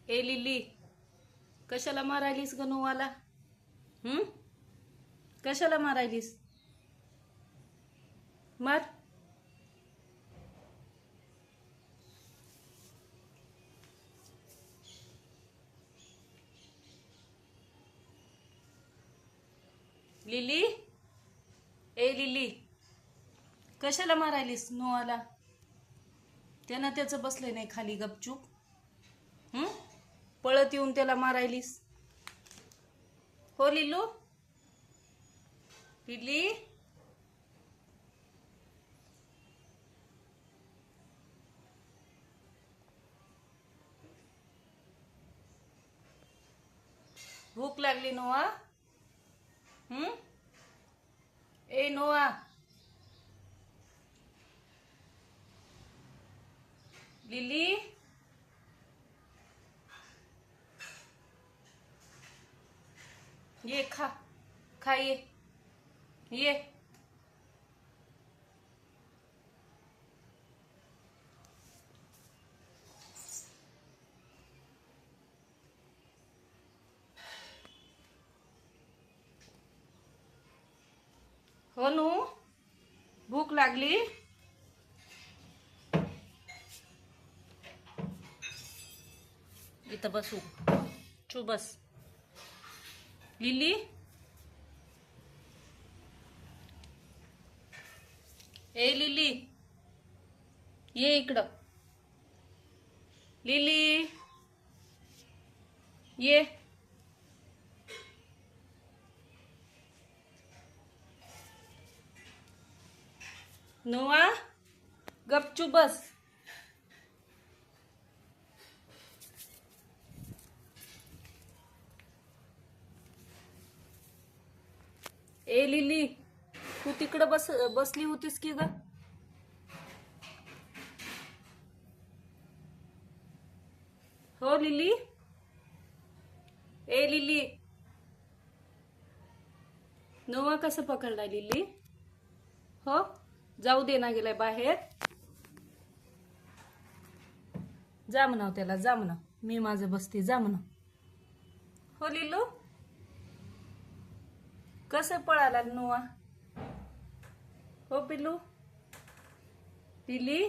ए lily, कशाला मारायलीस ग नोवाला? कशाला मारायलीस? मार. लिली, ए लिली, कशाला मारायलीस नोवाला? त्यानं त्याचं बसले नाही खाली गपचूप. पळत येऊन त्याला मारायलीस. हो लिलू, लिली, भूक लागली नोआ? ए नोआ, लिली, ये खा, खा ये. हो नू, भूक लागली? इथं बसू, चू बस. लिली, ए लिली, ये इकडं. लिली, ये. नोआ, गपचूप बस. ए लिली, तू तिकडं बसली होतीस की ग? हो लिली, ए लिली, नोआ कसं पकडलाय लिली? हो, जाऊ दे ना, गेलाय बाहेर. जा म्हणाव त्याला, जा म्हणा, मी माझं बसते, जा म्हणा. हो लिलू, कसं पळाला नोआ? हो पिल्लू, लिली,